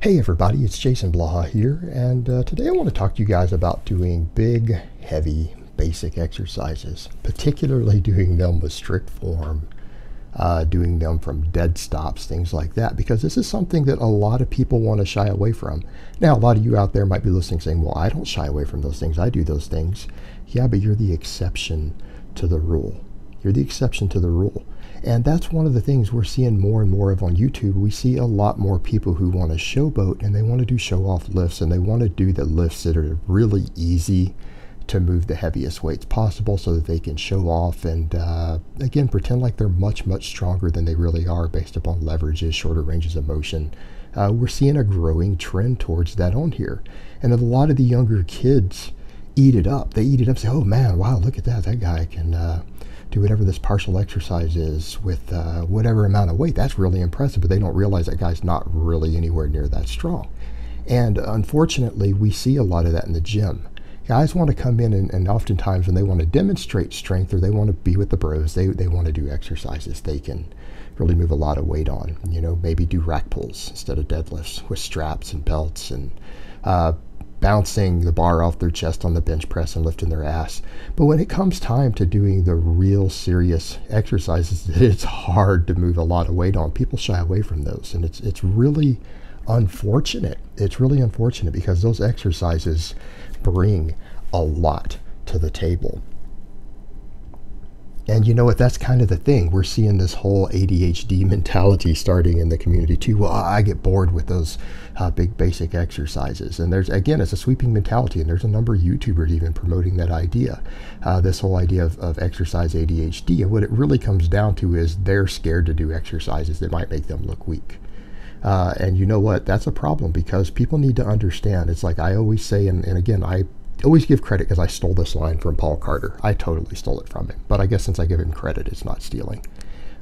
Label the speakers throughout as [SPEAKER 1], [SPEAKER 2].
[SPEAKER 1] Hey everybody, it's Jason Blaha here, and today I want to talk to you guys about doing big, heavy, basic exercises, particularly doing them with strict form, doing them from dead stops, things like that, because this is something that a lot of people want to shy away from. Now, a lot of you out there might be listening saying, well, I don't shy away from those things, I do those things. Yeah, but you're the exception to the rule. You're the exception to the rule. And that's one of the things we're seeing more and more of on YouTube. We see a lot more people who want to showboat and they want to do show-off lifts, and they want to do the lifts that are really easy to move the heaviest weights possible so that they can show off and, again, pretend like they're much, much stronger than they really are based upon leverages, shorter ranges of motion. We're seeing a growing trend towards that on here. And a lot of the younger kids eat it up. They eat it up, say, oh man, wow, look at that. That guy can do whatever this partial exercise is with whatever amount of weight. That's really impressive, but they don't realize that guy's not really anywhere near that strong. And unfortunately, we see a lot of that in the gym. Guys want to come in and oftentimes when they want to demonstrate strength or they want to be with the bros, they want to do exercises they can really move a lot of weight on. You know, maybe do rack pulls instead of deadlifts with straps and belts, and bouncing the bar off their chest on the bench press and lifting their ass. But when it comes time to doing the real serious exercises, it's hard to move a lot of weight on. People shy away from those, and it's really unfortunate. It's really unfortunate because those exercises bring a lot to the table. And you know what, that's kind of the thing. We're seeing this whole ADHD mentality starting in the community too. Well, I get bored with those big basic exercises. And there's, again, it's a sweeping mentality, and there's a number of YouTubers even promoting that idea, this whole idea of exercise ADHD. And what it really comes down to is they're scared to do exercises that might make them look weak. And you know what, that's a problem because people need to understand. It's like I always say, and again, I always give credit because I stole this line from Paul Carter. I totally stole it from him. But I guess since I give him credit, it's not stealing.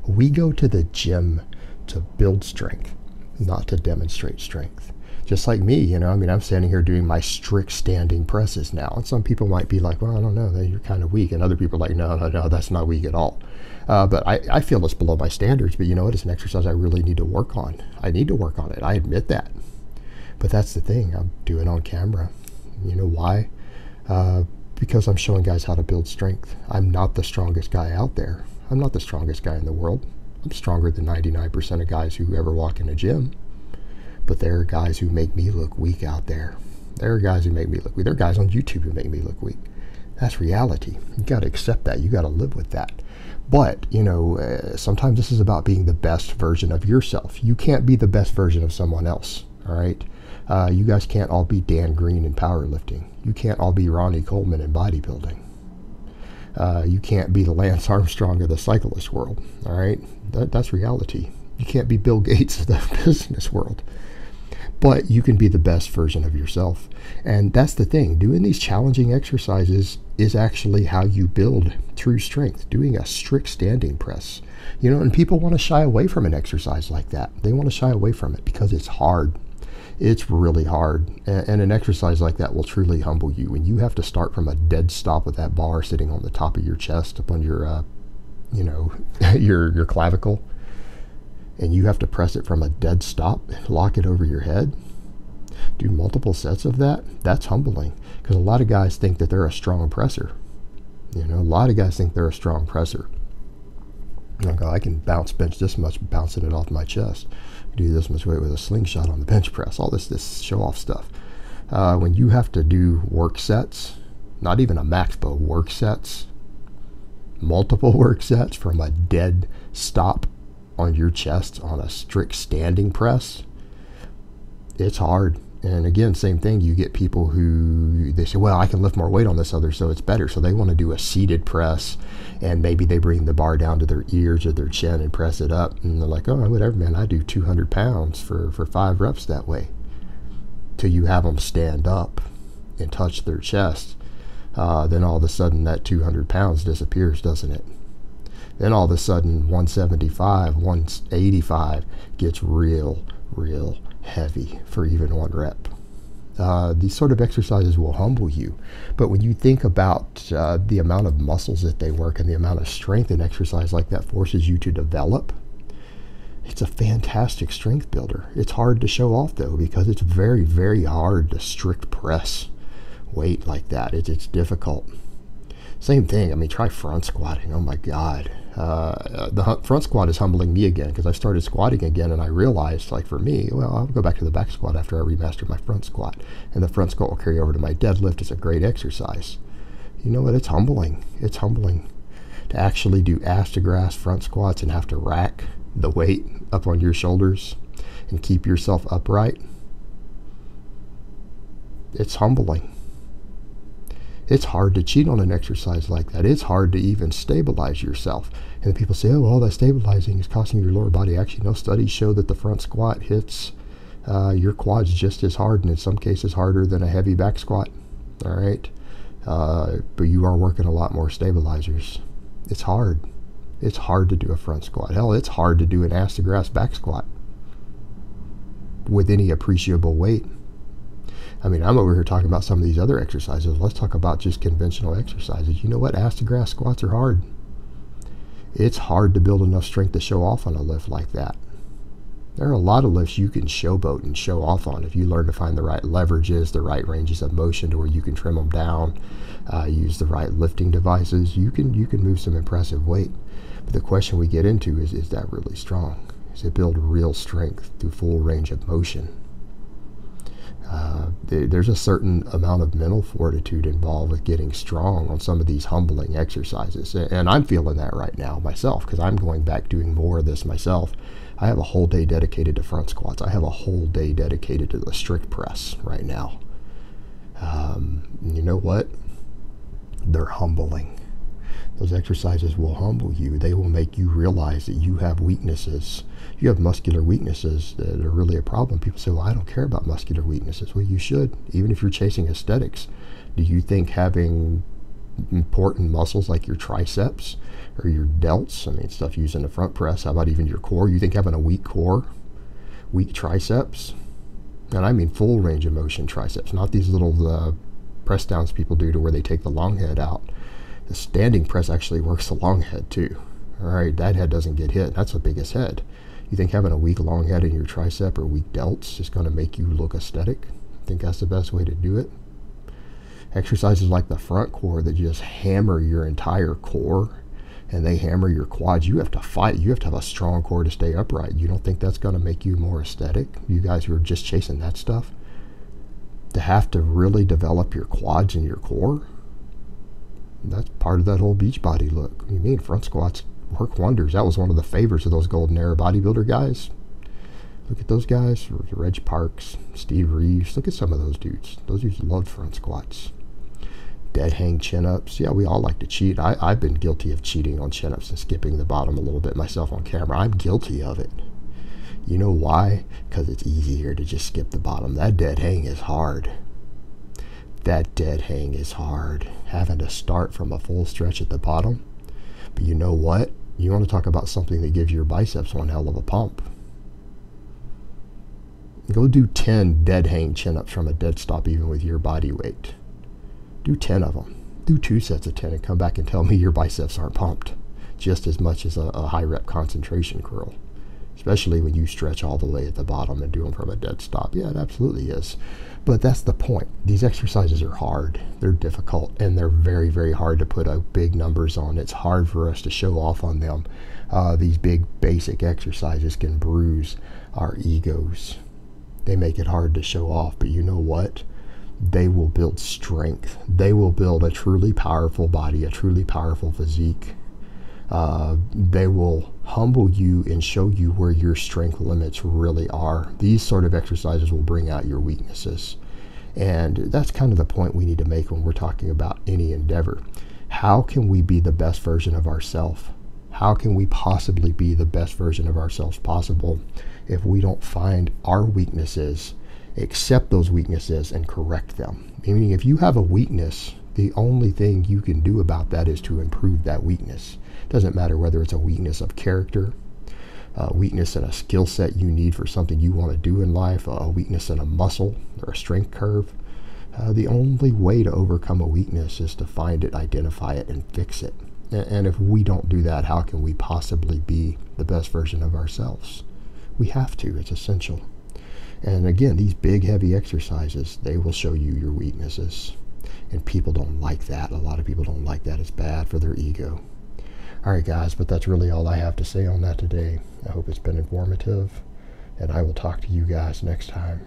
[SPEAKER 1] We go to the gym to build strength, not to demonstrate strength. Just like me, you know, I mean, I'm standing here doing my strict standing presses now. And some people might be like, well, I don't know, you're kind of weak. And other people are like, no, that's not weak at all. But I feel it's below my standards. But you know what? It's an exercise I really need to work on. I need to work on it. I admit that. But that's the thing. I'm doing it on camera. You know why? Because I'm showing guys how to build strength. I'm not the strongest guy out there. I'm not the strongest guy in the world. I'm stronger than 99% of guys who ever walk in a gym. But there are guys who make me look weak out there. There are guys who make me look weak. There are guys on YouTube who make me look weak. That's reality. You got to accept that. You got to live with that. But, you know, sometimes this is about being the best version of yourself. You can't be the best version of someone else, all right? You guys can't all be Dan Green in powerlifting. You can't all be Ronnie Coleman in bodybuilding. You can't be the Lance Armstrong of the cyclist world, all right? That's reality. You can't be Bill Gates of the business world. But you can be the best version of yourself. And that's the thing. Doing these challenging exercises is actually how you build true strength. Doing a strict standing press. You know, and people want to shy away from an exercise like that. They want to shy away from it because it's hard. It's really hard. And an exercise like that will truly humble you. And you have to start from a dead stop with that bar sitting on the top of your chest up on your, you know, your clavicle. And you have to press it from a dead stop, lock it over your head, do multiple sets of that. That's humbling because a lot of guys think that they're a strong presser. You know, a lot of guys think they're a strong presser. Like, oh, I can bench this much, bouncing it off my chest, do this much weight with a slingshot on the bench press, all this show off stuff. When you have to do work sets, not even a max, but work sets, multiple work sets from a dead stop on your chest on a strict standing press, it's hard. And again, same thing, you get people who they say, well, I can lift more weight on this other, so it's better. So they want to do a seated press, and maybe they bring the bar down to their ears or their chin and press it up. And they're like, oh, whatever, man, I do 200 pounds for 5 reps that way. Till you have them stand up and touch their chest. Then all of a sudden that 200 pounds disappears, doesn't it? Then all of a sudden 175, 185 gets real heavy for even 1 rep. These sort of exercises will humble you. But when you think about the amount of muscles that they work and the amount of strength an exercise like that forces you to develop, It's a fantastic strength builder. It's hard to show off though, because it's very, very hard to strict press weight like that. It's difficult. Same thing. I mean, try front squatting. Oh my God. The front squat is humbling me again, because I started squatting again and I realized, like, for me, well, I'll go back to the back squat after I remaster my front squat, and the front squat will carry over to my deadlift. It's a great exercise. You know what? It's humbling. It's humbling to actually do ass to grass front squats and have to rack the weight up on your shoulders and keep yourself upright. It's humbling. It's hard to cheat on an exercise like that. It's hard to even stabilize yourself. And people say, oh, well, that stabilizing is costing your lower body. Actually, no, studies show that the front squat hits your quads just as hard, and in some cases harder than a heavy back squat. All right? But you are working a lot more stabilizers. It's hard. It's hard to do a front squat. Hell, it's hard to do an ass to grass back squat with any appreciable weight. I mean, I'm over here talking about some of these other exercises. Let's talk about just conventional exercises. You know what? Ass to grass squats are hard. It's hard to build enough strength to show off on a lift like that. There are a lot of lifts you can showboat and show off on if you learn to find the right leverages, the right ranges of motion to where you can trim them down, use the right lifting devices. You can move some impressive weight. But the question we get into is that really strong? Does it build real strength through full range of motion? There's a certain amount of mental fortitude involved with getting strong on some of these humbling exercises. And I'm feeling that right now myself, because I'm going back doing more of this myself. I have a whole day dedicated to front squats. I have a whole day dedicated to the strict press right now. You know what? They're humbling. Those exercises will humble you. They will make you realize that you have weaknesses. You have muscular weaknesses that are really a problem. People say, well, I don't care about muscular weaknesses. Well, you should, even if you're chasing aesthetics. Do you think having important muscles like your triceps or your delts, I mean, stuff used in the front press, how about even your core? You think having a weak core, weak triceps, and I mean full range of motion triceps, not these little press downs people do to where they take the long head out. The standing press actually works the long head too. All right, that head doesn't get hit. That's the biggest head. You think having a weak long head in your tricep or weak delts is going to make you look aesthetic? I think that's the best way to do it. Exercises like the front core that just hammer your entire core and they hammer your quads. You have to fight. You have to have a strong core to stay upright. You don't think that's going to make you more aesthetic? You guys who are just chasing that stuff? To have to really develop your quads and your core? That's part of that whole beach body look. What do you mean? Front squats work wonders. That was one of the favorites of those golden era bodybuilder guys. Look at those guys. Reg Parks, Steve Reeves. Look at some of those dudes. Those dudes loved front squats. Dead hang chin-ups. Yeah, we all like to cheat. I've been guilty of cheating on chin-ups and skipping the bottom a little bit myself on camera. I'm guilty of it. You know why? Because it's easier to just skip the bottom. That dead hang is hard. That dead hang is hard. Having to start from a full stretch at the bottom. But you know what? You want to talk about something that gives your biceps one hell of a pump. Go do 10 dead hang chin-ups from a dead stop even with your body weight. Do 10 of them. Do 2 sets of 10 and come back and tell me your biceps aren't pumped just as much as a high rep concentration curl. Especially when you stretch all the way at the bottom and do them from a dead stop. Yeah, it absolutely is. But that's the point. These exercises are hard. They're difficult, and they're very, very hard to put big numbers on. It's hard for us to show off on them. These big basic exercises can bruise our egos. They make it hard to show off, but you know what? They will build strength. They will build a truly powerful body, a truly powerful physique. They will humble you and show you where your strength limits really are. These sort of exercises will bring out your weaknesses. And that's kind of the point we need to make when we're talking about any endeavor. How can we be the best version of ourselves? How can we possibly be the best version of ourselves possible if we don't find our weaknesses, accept those weaknesses, and correct them? Meaning, if you have a weakness, the only thing you can do about that is to improve that weakness. It doesn't matter whether it's a weakness of character, a weakness in a skill set you need for something you want to do in life, a weakness in a muscle or a strength curve. The only way to overcome a weakness is to find it, identify it, and fix it. And if we don't do that, how can we possibly be the best version of ourselves? We have to. It's essential. And again, these big, heavy exercises, they will show you your weaknesses. And people don't like that. A lot of people don't like that. It's bad for their ego. All right, guys, but that's really all I have to say on that today. I hope it's been informative, and I will talk to you guys next time.